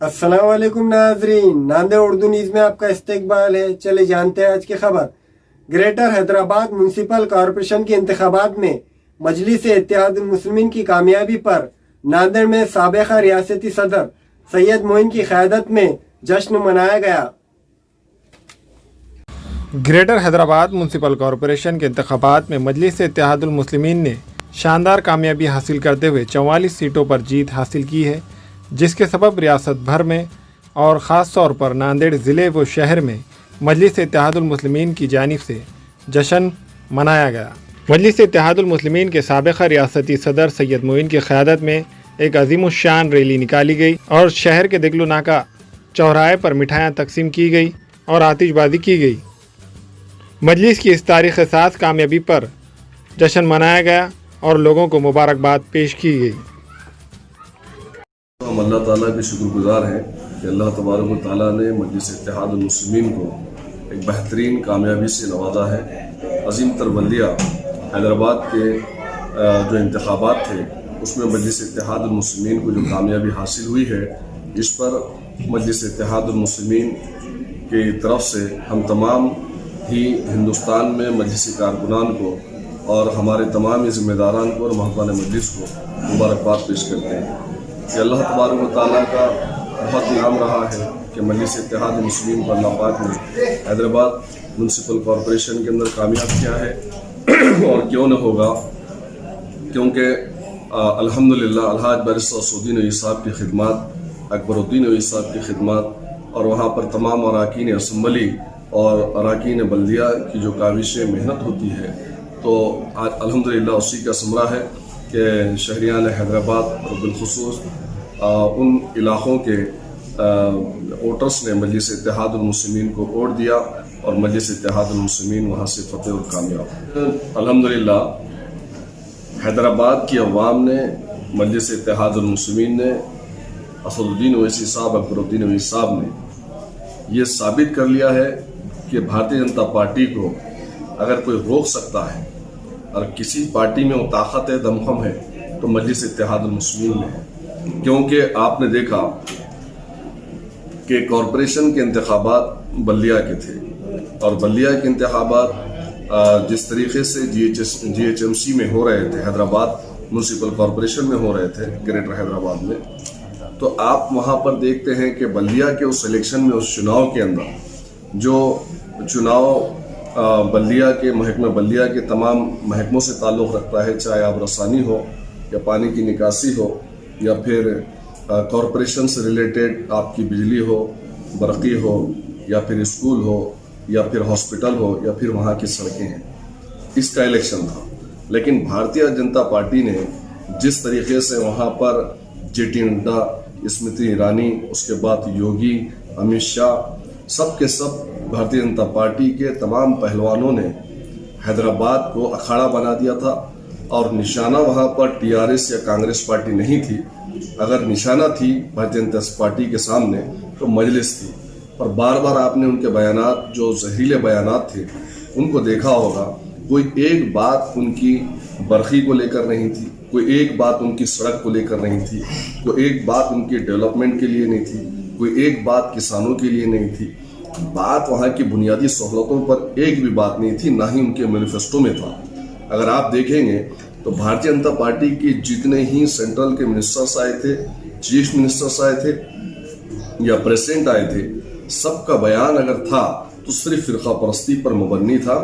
अस्सलाम वालेकुम नाजरीन, नांदे उर्दू न्यूज़ में आपका इस्तकबाल है। चले जानते हैं आज की खबर। ग्रेटर हैदराबाद म्यूनसिपल कॉरपोरेशन के इंतखाबात में मजलिस इत्तेहादुल मुस्लिमीन की कामयाबी पर नांदेड़ में साबिक़ा रियासती सदर सैयद मोइन की क़यादत में जश्न मनाया गया। ग्रेटर हैदराबाद म्यूनसिपल कॉरपोरेशन के इंतखाबात में मजलिस इत्तेहादुल मुस्लिमीन ने शानदार कामयाबी हासिल करते हुए 44 सीटों पर जीत हासिल की है, जिसके सबब रियासत भर में और ख़ास तौर पर नांदेड़ ज़िले व शहर में मजलिस इत्तेहादुल मुस्लिमीन की जानिब से जश्न मनाया गया। मजलिस इत्तेहादुल मुस्लिमीन के साबिक़ा रियासती सदर सैयद मोइन की क़यादत में एक अज़ीमुश्शान रैली निकाली गई और शहर के दिगलो नाका चौराहे पर मिठाइयाँ तकसीम की गई और आतिशबाजी की गई। मजलिस की इस तारीख़ साज़ कामयाबी पर जश्न मनाया गया और लोगों को मुबारकबाद पेश की गई। हम अल्लाह ताला के शुक्रगुजार हैं कि अल्लाह तबारक व तआला ने मजलिस इत्तेहादुल मुस्लिमीन को एक बेहतरीन कामयाबी से नवाजा है। अजीम तर बल्दिया हैदराबाद के जो इंतखाबात थे उसमें मजलिस इत्तेहादुल मुस्लिमीन को जो कामयाबी हासिल हुई है, इस पर मजलिस इत्तेहादुल मुस्लिमीन की तरफ से हम तमाम ही हिंदुस्तान में मजलिसी कारकुनान को और हमारे तमाम ही ज़िम्मेदारान को और महकमान मजलिस को मुबारकबाद पेश करते हैं कि अल्लाह तबारक व तआला का बहुत इनाम रहा है कि मजलिस इत्तेहादुल मुस्लिमीन को अल्लाह पाक ने हैदराबाद म्यूनसिपल कॉरपोरेशन के अंदर कामयाब किया है। और क्यों न होगा, क्योंकि अल्हम्दुलिल्लाह अलहाज बैरिस्टर असदुद्दीन ओवैसी साहब की खिदमत, अकबरुद्दीन ओवैसी साहब की खिदमत और वहाँ पर तमाम अराकीन असम्बली और अराकीन बल्दिया की जो काविशें मेहनत होती है, तो आज अल्हम्दुलिल्लाह उसी का समरा है कि शहरियान हैदराबाद और बिलखुसूस उन इलाक़ों के वोटर्स ने मजलिस इत्तेहादुल मुस्लिमीन को वोट दिया और मजलिस इत्तेहादुल मुस्लिमीन वहाँ से फतेह और कामयाब। अल्हम्दुलिल्लाह हैदराबाद की अवाम ने, मजलिस इत्तेहादुल मुस्लिमीन ने, असदुद्दीन ओवैसी साहब, अकबरुद्दीन ओवैसी साहब ने ये साबित कर लिया है कि भारतीय जनता पार्टी को अगर कोई रोक सकता है और किसी पार्टी में वो ताकत है, दमखम है, तो मजलिस इत्तेहादुल मुस्लिमीन में है। क्योंकि आपने देखा कि कॉरपोरेशन के इंतखाबात बल्दिया के थे और बल्दिया के इंतखाबात जिस तरीके से GHMC में हो रहे थे, हैदराबाद म्यूनसिपल कॉरपोरेशन में हो रहे थे ग्रेटर हैदराबाद में, तो आप वहाँ पर देखते हैं कि बल्दिया के उस इलेक्शन में, उस चुनाव के अंदर जो चुनाव बल्दिया के महकमे बल्दिया के तमाम महकमों से ताल्लुक़ रखता है, चाहे आब रसानी हो या पानी की निकासी हो या फिर कॉरपोरेशन से रिलेटेड आपकी बिजली हो, बरक़ी हो या फिर स्कूल हो या फिर हॉस्पिटल हो या फिर वहाँ की सड़कें हैं, इसका इलेक्शन था। लेकिन भारतीय जनता पार्टी ने जिस तरीके से वहाँ पर JT नड्डा, स्मृति ईरानी, उसके बाद योगी, अमित शाह, सब के सब भारतीय जनता पार्टी के तमाम पहलवानों ने हैदराबाद को अखाड़ा बना दिया था और निशाना वहाँ पर TRS या कांग्रेस पार्टी नहीं थी। अगर निशाना थी भारतीय जनता पार्टी के सामने तो मजलिस थी। और बार बार आपने उनके बयानात, जो जहरीले बयानात थे, उनको देखा होगा। कोई एक बात उनकी बरक़ी को लेकर नहीं थी, कोई एक बात उनकी सड़क को लेकर नहीं थी, कोई एक बात उनकी डेवलपमेंट के लिए नहीं थी, कोई एक बात किसानों के लिए नहीं थी। बात वहाँ की बुनियादी सहूलतों पर एक भी बात नहीं थी, ना ही उनके मैनिफेस्टो में था। अगर आप देखेंगे तो भारतीय जनता पार्टी के जितने ही सेंट्रल के मिनिस्टर्स आए थे, चीफ मिनिस्टर्स आए थे या प्रेसिडेंट आए थे, सबका बयान अगर था तो सिर्फ फ़िरक़ा परस्ती पर मुबन्नी था।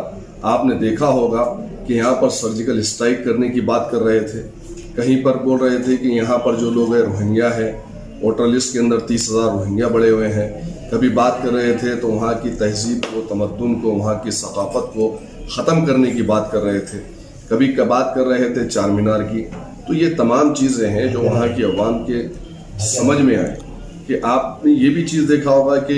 आपने देखा होगा कि यहाँ पर सर्जिकल स्ट्राइक करने की बात कर रहे थे, कहीं पर बोल रहे थे कि यहाँ पर जो लोग हैं रोहिंग्या है, वोटर लिस्ट के अंदर 30,000 रोहिंग्या बड़े हुए हैं। कभी बात कर रहे थे तो वहाँ की तहजीब को, तमद्दुन को, वहाँ की सकाफत को ख़त्म करने की बात कर रहे थे। कभी बात कर रहे थे चार मीनार की। तो ये तमाम चीज़ें हैं जो वहाँ की अवाम के समझ में आए। कि आपने ये भी चीज़ देखा होगा कि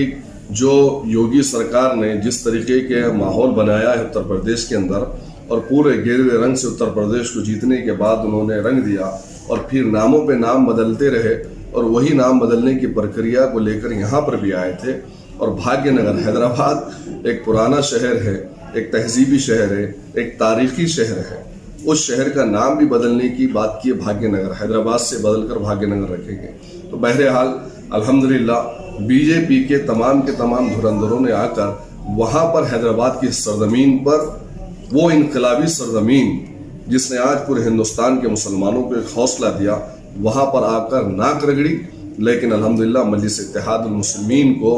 जो योगी सरकार ने जिस तरीके के माहौल बनाया है उत्तर प्रदेश के अंदर, और पूरे गेरुए रंग से उत्तर प्रदेश को जीतने के बाद उन्होंने रंग दिया और फिर नामों पे नाम बदलते रहे और वही नाम बदलने की प्रक्रिया को लेकर यहाँ पर भी आए थे। और भाग्यनगर हैदराबाद एक पुराना शहर है, एक तहजीबी शहर है, एक तारीखी शहर है। उस शहर का नाम भी बदलने की बात की है, भाग्यनगर, हैदराबाद से बदलकर भाग्यनगर रखेंगे। तो बहरहाल अल्हम्दुलिल्लाह बीजेपी के तमाम धुरंधरों ने आकर वहां पर हैदराबाद की सरजमीन पर, वो इनकलाबी सरजमीन जिसने आज पूरे हिंदुस्तान के मुसलमानों को एक हौसला दिया, वहां पर आकर नाक रगड़ी। लेकिन अल्हम्दुलिल्लाह मजलिस इत्तेहादुल मुस्लिमीन को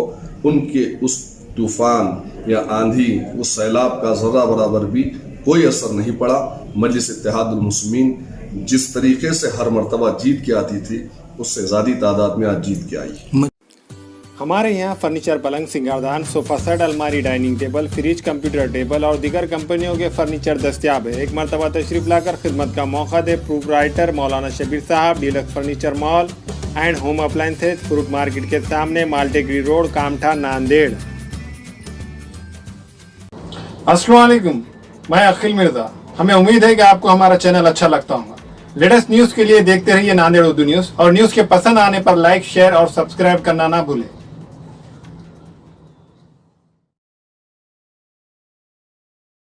उनके उस तूफान या आंधी, उस सैलाब का ज़रा बराबर भी कोई असर नहीं पड़ा। मजलिस इत्तेहादुल मुस्लिमीन जिस तरीके से हर मर्तबा जीत के आती थी, उससे ज़्यादा तादाद में आज जीत के आई। हमारे यहाँ फर्नीचर, पलंग, सिंगारदान, सोफा सेट, अलमारी, dining table, fridge, computer table और दीगर कंपनियों के फर्नीचर दस्तियाब है। एक मरतबा तशरीफ लाकर खिदमत का मौका दे। प्रोपराइटर मौलाना शबीर साहब, deluxe furniture mall and home appliances, fruit market के सामने, माल्टेगरी रोड, कामठा, नांदेड़। अस्सलाम वालेकुम, मैं अखिल मिर्जा। हमें उम्मीद है कि आपको हमारा चैनल अच्छा लगता होगा। लेटेस्ट न्यूज़ के लिए देखते रहिए नांदेड़ उर्दू न्यूज़, और न्यूज़ के पसंद आने पर लाइक, शेयर और सब्सक्राइब करना ना भूलें।